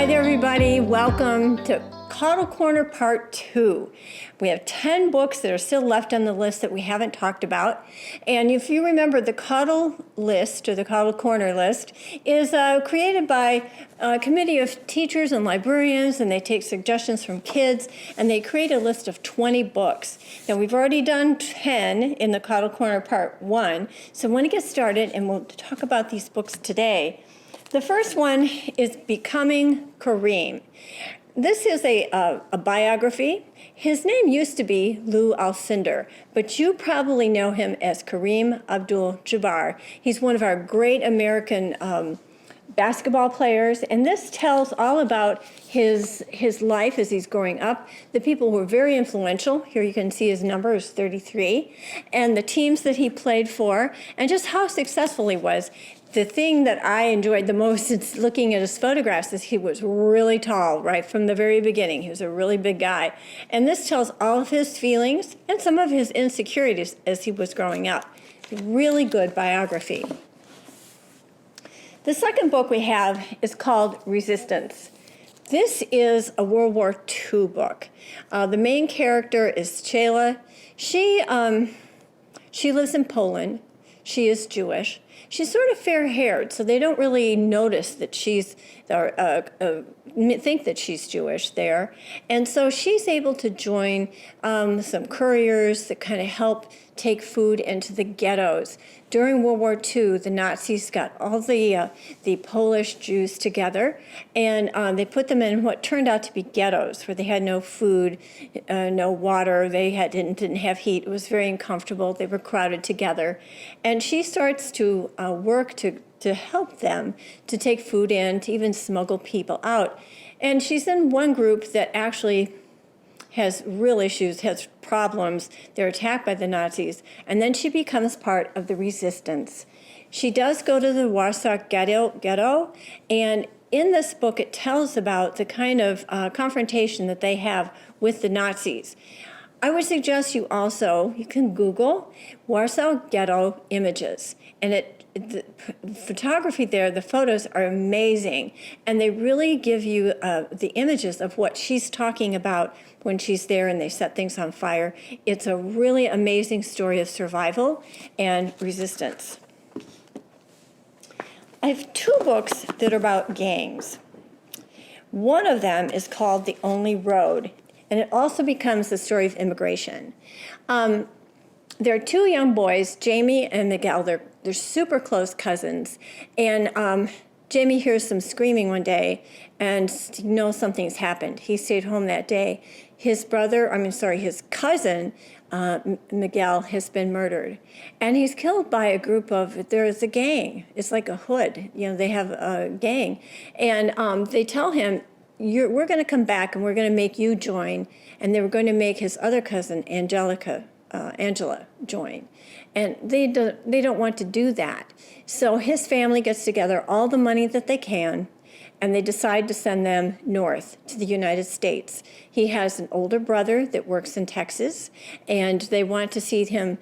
Hi there, everybody. Welcome to Caudill Corner Part 2. We have 10 books that are still left on the list that we haven't talked about. And if you remember, the Caudill list, or the Caudill Corner list, is created by a committee of teachers and librarians, and they take suggestions from kids, and they create a list of 20 books. Now, we've already done 10 in the Caudill Corner Part 1, so I want to get started, and we'll talk about these books today. The first one is Becoming Kareem. This is a biography. His name used to be Lou Alcindor, but you probably know him as Kareem Abdul-Jabbar. He's one of our great American basketball players, and this tells all about his life as he's growing up, the people who were very influential. Here you can see his number is 33, and the teams that he played for, and just how successful he was. The thing that I enjoyed the most is looking at his photographs is he was really tall right from the very beginning. He was a really big guy. And this tells all of his feelings and some of his insecurities as he was growing up. Really good biography. The second book we have is called Resistance. This is a World War II book. The main character is Chayla. She lives in Poland. She is Jewish. She's sort of fair-haired, so they don't really notice that she's, think that she's Jewish there. And so she's able to join some couriers that kind of help take food into the ghettos. During World War II, the Nazis got all the Polish Jews together, and they put them in what turned out to be ghettos, where they had no food, no water, they didn't have heat. It was very uncomfortable. They were crowded together. And she starts to work to help them to take food in, to even smuggle people out. And she's in one group that actually has real issues, has problems. They're attacked by the Nazis. And then she becomes part of the resistance. She does go to the Warsaw Ghetto, and in this book it tells about the kind of confrontation that they have with the Nazis. I would suggest you can Google Warsaw Ghetto images, and the photography there, the photos are amazing, and they really give you the images of what she's talking about when she's there and they set things on fire. It's a really amazing story of survival and resistance. I have two books that are about gangs. One of them is called The Only Road, and it also becomes the story of immigration. There are two young boys, Jamie and Miguel. They're super close cousins. And Jamie hears some screaming one day and knows something's happened. He stayed home that day. His cousin, Miguel, has been murdered. And he's killed by a group there's a gang. It's like a hood. They have a gang. And they tell him, we're going to come back and we're going to make you join. And they were going to make his other cousin, Angela, join. And they don't want to do that. So his family gets together all the money that they can, and they decide to send them north to the United States. He has an older brother that works in Texas, and they want to see him,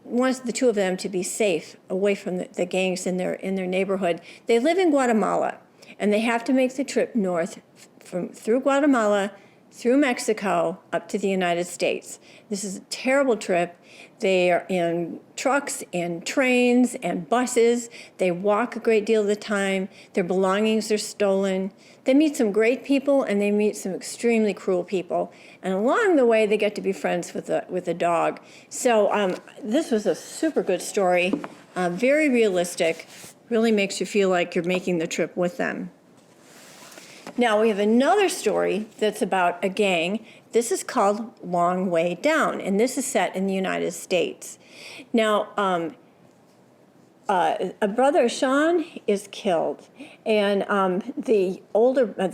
wants the two of them to be safe away from the gangs in their neighborhood. They live in Guatemala, and they have to make the trip north through Guatemala, through Mexico, up to the United States. This is a terrible trip. They are in trucks and trains and buses. They walk a great deal of the time. Their belongings are stolen. They meet some great people, and they meet some extremely cruel people. And along the way, they get to be friends with a dog. So this was a super good story, very realistic, really makes you feel like you're making the trip with them. Now, we have another story that's about a gang. This is called Long Way Down, and this is set in the United States. Now, a brother, Sean, is killed, and the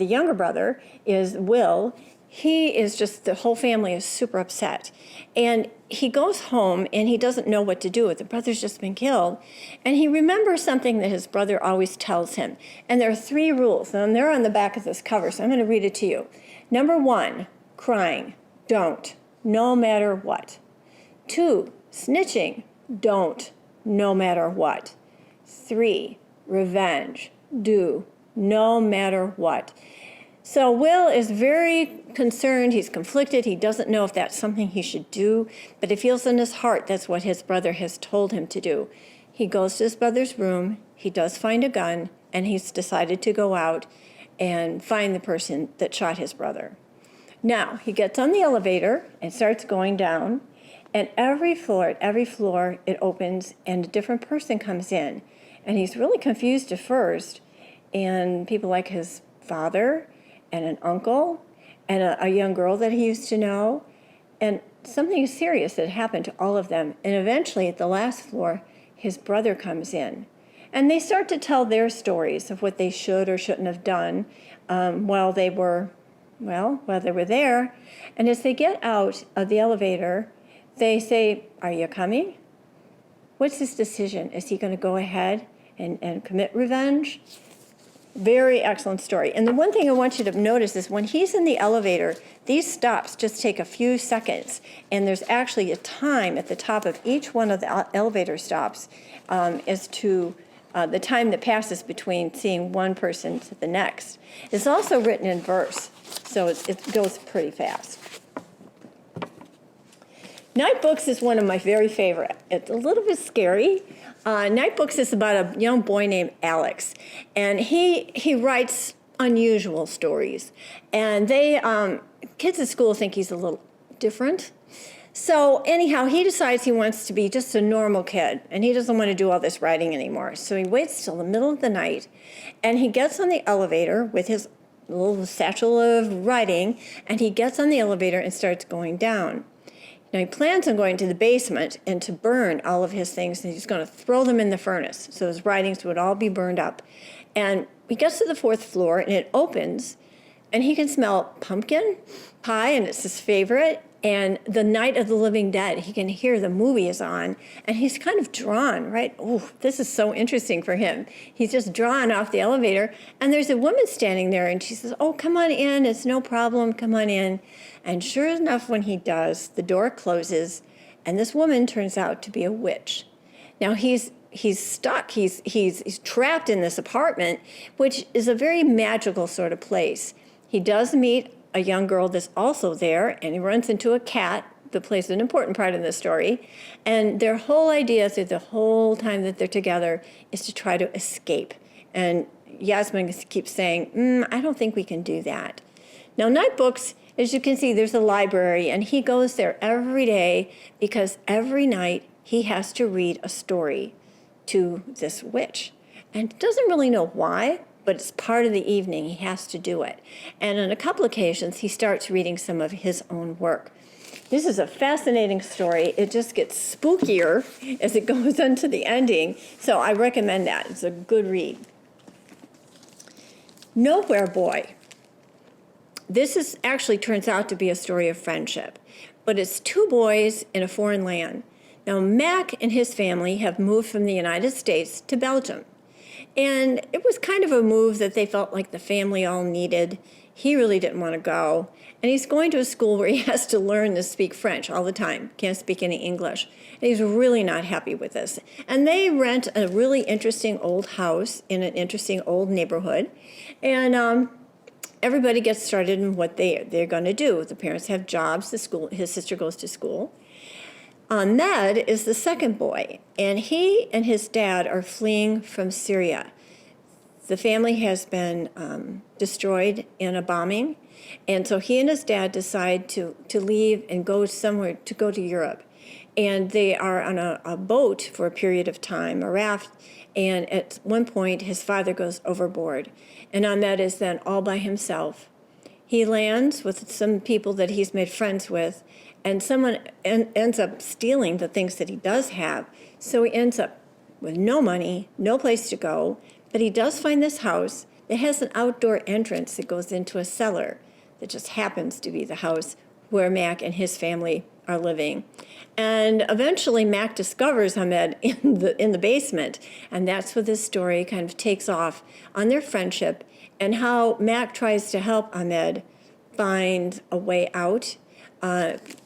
younger brother is Will. He is the whole family is super upset. And he goes home and he doesn't know what to do with it. The brother's just been killed. And he remembers something that his brother always tells him. And there are 3 rules, and they're on the back of this cover, so I'm going to read it to you. Number 1, crying. Don't, no matter what. 2, snitching. Don't, no matter what. 3, revenge. Do, no matter what. So Will is very concerned. He's conflicted. He doesn't know if that's something he should do, but he feels in his heart that's what his brother has told him to do. He goes to his brother's room. He does find a gun, and he's decided to go out and find the person that shot his brother. Now, he gets on the elevator and starts going down, and every floor, it opens, and a different person comes in. And he's really confused at first, and people like his father and an uncle and a young girl that he used to know, and something serious had happened to all of them. And eventually, at the last floor, his brother comes in. And they start to tell their stories of what they should or shouldn't have done while they were there. And as they get out of the elevator, they say, "Are you coming? What's his decision? Is he going to go ahead and commit revenge?" Very excellent story. And the one thing I want you to notice is when he's in the elevator, these stops just take a few seconds. And there's actually a time at the top of each one of the elevator stops as to the time that passes between seeing one person to the next. It's also written in verse, so it goes pretty fast. Night Books is one of my very favorite. It's a little bit scary. Night Books is about a young boy named Alex, and he writes unusual stories. And kids at school think he's a little different. So anyhow, he decides he wants to be just a normal kid, and he doesn't want to do all this writing anymore. So he waits till the middle of the night, and he gets on the elevator with his little satchel of writing, and he gets on the elevator and starts going down. Now, he plans on going to the basement and to burn all of his things, and he's going to throw them in the furnace, so his writings would all be burned up. And he gets to the 4th floor, and it opens, and he can smell pumpkin pie, and it's his favorite, and the Night of the Living Dead. He can hear the movie is on, and he's kind of drawn, right? Oh, this is so interesting for him. He's just drawn off the elevator, and there's a woman standing there, and she says, "Oh, come on in. It's no problem. Come on in." And sure enough, when he does, the door closes, and this woman turns out to be a witch. Now, he's stuck. He's trapped in this apartment, which is a very magical sort of place. He does meet a young girl that's also there, and he runs into a cat that plays an important part in the story. And their whole idea through the whole time that they're together is to try to escape. And Yasmin keeps saying, "I don't think we can do that." Now, Night Books, as you can see, there's a library, and he goes there every day because every night he has to read a story to this witch. And doesn't really know why, but it's part of the evening. He has to do it. And on a couple occasions, he starts reading some of his own work. This is a fascinating story. It just gets spookier as it goes on to the ending, so I recommend that. It's a good read. Nowhere Boy. This actually turns out to be a story of friendship, but it's 2 boys in a foreign land. Now, Mac and his family have moved from the United States to Belgium, and it was kind of a move that they felt like the family all needed. He really didn't want to go, and he's going to a school where he has to learn to speak French all the time, can't speak any English, and he's really not happy with this. And they rent a really interesting old house in an interesting old neighborhood, and everybody gets started in what they're going to do. The parents have jobs. His sister goes to school. Ahmed is the second boy, and he and his dad are fleeing from Syria. The family has been destroyed in a bombing, and so he and his dad decide to leave and go somewhere, to go to Europe. And they are on a boat for a period of time, a raft, and at one point his father goes overboard, and Ahmed is then all by himself. He lands with some people that he's made friends with, and someone ends up stealing the things that he does have, so he ends up with no money, no place to go, but he does find this house that has an outdoor entrance that goes into a cellar that just happens to be the house where Mac and his family are living. And eventually Mac discovers Ahmed in the basement, and that's where this story kind of takes off on their friendship and how Mac tries to help Ahmed find a way out.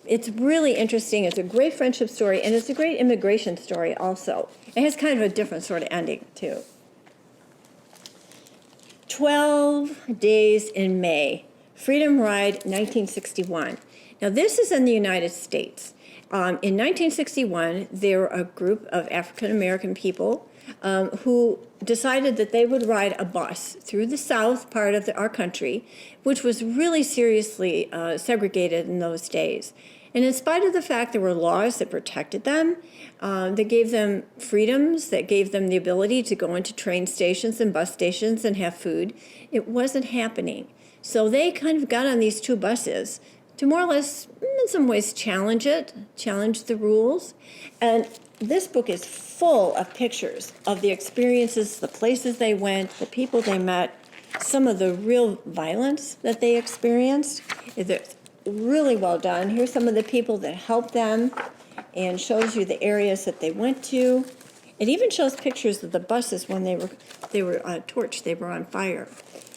It's really interesting. It's a great friendship story, and it's a great immigration story also. It has kind of a different sort of ending, too. 12 Days in May, Freedom Ride 1961. Now, this is in the United States. In 1961, there were a group of African-American people who decided that they would ride a bus through the south part of our country, which was really seriously segregated in those days. And in spite of the fact there were laws that protected them, that gave them freedoms, that gave them the ability to go into train stations and bus stations and have food, it wasn't happening. So they kind of got on these two buses to more or less, in some ways, challenge the rules. And this book is full of pictures of the experiences, the places they went, the people they met, some of the real violence that they experienced. It's really well done. Here's some of the people that helped them and shows you the areas that they went to. It even shows pictures of the buses when they were torched, they were on fire.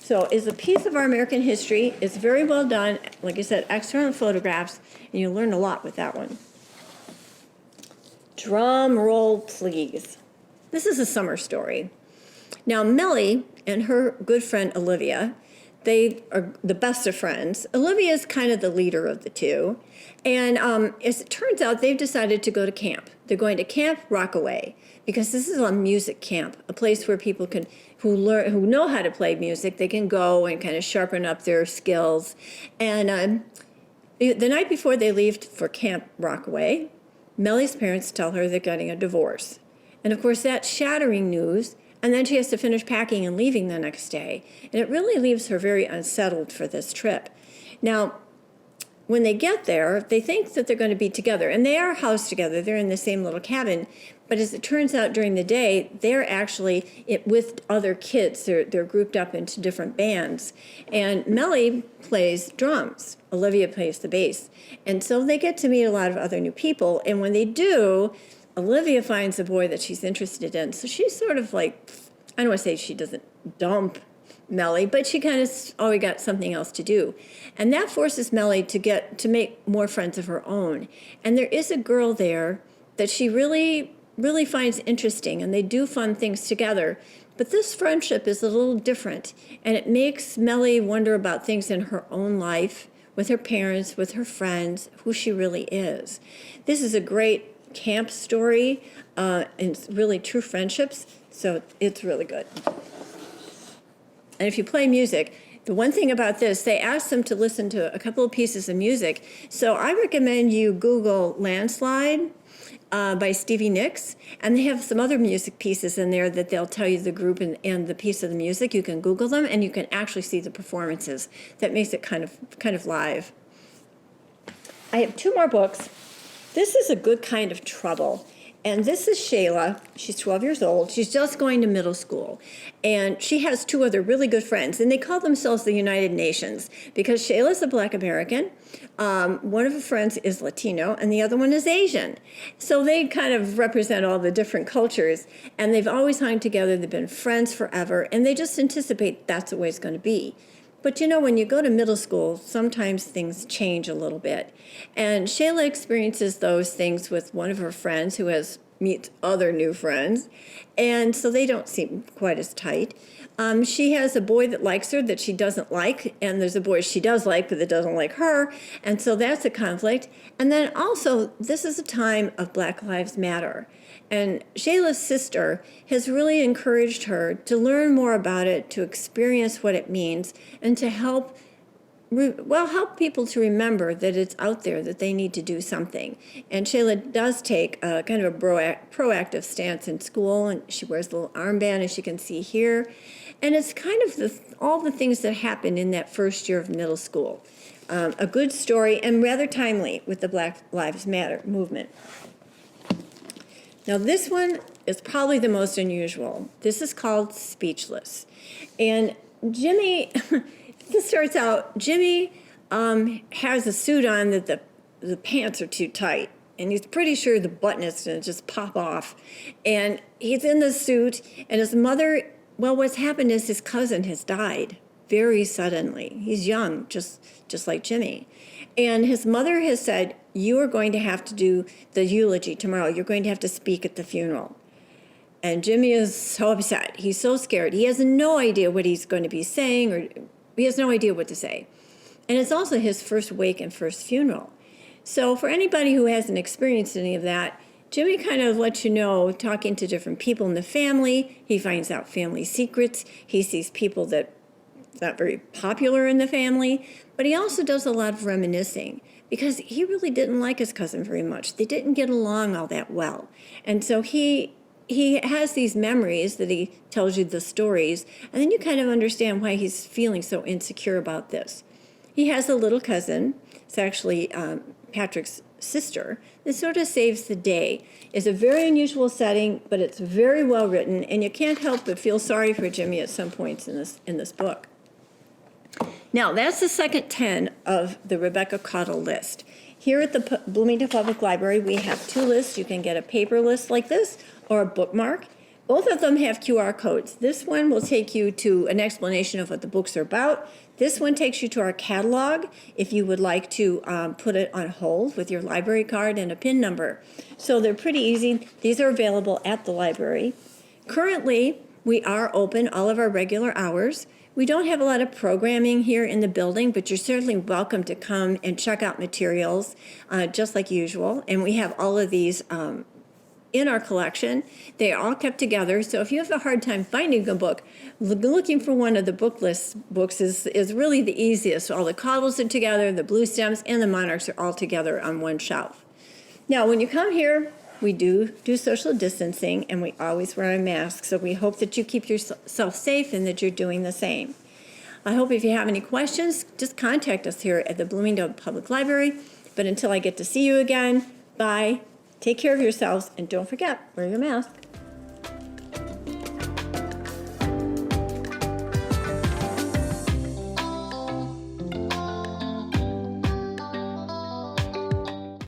So it's a piece of our American history. It's very well done. Like I said, excellent photographs, and you learn a lot with that one. Drum roll, please. This is a summer story. Now, Millie and her good friend Olivia, they are the best of friends. Olivia is kind of the leader of the two. And as it turns out, they've decided to go to camp. They're going to Camp Rockaway because this is a music camp, a place where people can, who know how to play music, they can go and kind of sharpen up their skills. And the night before they leave for Camp Rockaway, Millie's parents tell her they're getting a divorce. And of course, that's shattering news. And then she has to finish packing and leaving the next day. And it really leaves her very unsettled for this trip. Now, when they get there, they think that they're going to be together. And they are housed together. They're in the same little cabin. But as it turns out during the day, they're actually with other kids. They're grouped up into different bands. And Millie plays drums. Olivia plays the bass. And so they get to meet a lot of other new people. And when they do, Olivia finds a boy that she's interested in. So she's sort of like, I don't want to say she doesn't dump Millie, but she kind of always got something else to do. And that forces Millie to make more friends of her own. And there is a girl there that she really finds interesting, and they do fun things together. But this friendship is a little different, and it makes Millie wonder about things in her own life, with her parents, with her friends, who she really is. This is a great camp story, and it's really true friendships, so it's really good. And if you play music, the one thing about this, they asked them to listen to a couple of pieces of music. So I recommend you Google Landslide by Stevie Nicks, and they have some other music pieces in there that they'll tell you the group and the piece of the music. You can Google them, and you can actually see the performances. That makes it kind of live. I have two more books. This is A Good Kind of Trouble. And this is Shayla. She's 12 years old. She's just going to middle school. And she has two other really good friends. And they call themselves the United Nations because Shayla's a Black American. One of her friends is Latino, and the other one is Asian. So they kind of represent all the different cultures. And they've always hung together. They've been friends forever. And they just anticipate that's the way it's going to be. But you know, when you go to middle school, sometimes things change a little bit. And Shayla experiences those things with one of her friends who meets other new friends. And so they don't seem quite as tight. She has a boy that likes her that she doesn't like. And there's a boy she does like, but that doesn't like her. And so that's a conflict. And then also, this is a time of Black Lives Matter. And Shayla's sister has really encouraged her to learn more about it, to experience what it means, and to help people to remember that it's out there, that they need to do something. And Shayla does take a kind of a proactive stance in school, and she wears a little armband, as you can see here. And it's kind of all the things that happen in that first year of middle school. A good story, and rather timely with the Black Lives Matter movement. Now, this one is probably the most unusual. This is called Speechless. And Jimmy, this starts out, Jimmy has a suit on that the pants are too tight. And he's pretty sure the button is going to just pop off. And he's in the suit, and his mother, well, what's happened is his cousin has died very suddenly. He's young, just like Jimmy. And his mother has said, you are going to have to do the eulogy tomorrow. You're going to have to speak at the funeral. And Jimmy is so upset. He's so scared. He has no idea what he's going to be saying, or he has no idea what to say. And it's also his first wake and first funeral. So for anybody who hasn't experienced any of that, Jimmy kind of lets you know, talking to different people in the family, he finds out family secrets. He sees people that not very popular in the family, but he also does a lot of reminiscing because he really didn't like his cousin very much. They didn't get along all that well. And so he has these memories that he tells you the stories, and then you kind of understand why he's feeling so insecure about this. He has a little cousin. It's actually Patrick's sister. This sort of saves the day. It's a very unusual setting, but it's very well written, and you can't help but feel sorry for Jimmy at some points in this book. Now, that's the second 10 of the Rebecca Caudill list. Here at the Bloomington Public Library, we have 2 lists. You can get a paper list like this or a bookmark. Both of them have QR codes. This one will take you to an explanation of what the books are about. This one takes you to our catalog if you would like to put it on hold with your library card and a PIN number. So they're pretty easy. These are available at the library. Currently, we are open all of our regular hours. We don't have a lot of programming here in the building, but you're certainly welcome to come and check out materials just like usual. And we have all of these in our collection. They are all kept together. So if you have a hard time finding a book, looking for one of the book list books is really the easiest. All the Caudills are together, the Blue Stems, and the Monarchs are all together on one shelf. Now, when you come here, we do social distancing, and we always wear a mask, so we hope that you keep yourself safe and that you're doing the same. I hope if you have any questions, just contact us here at the Bloomington Public Library. But until I get to see you again, bye. Take care of yourselves, and don't forget, wear your mask.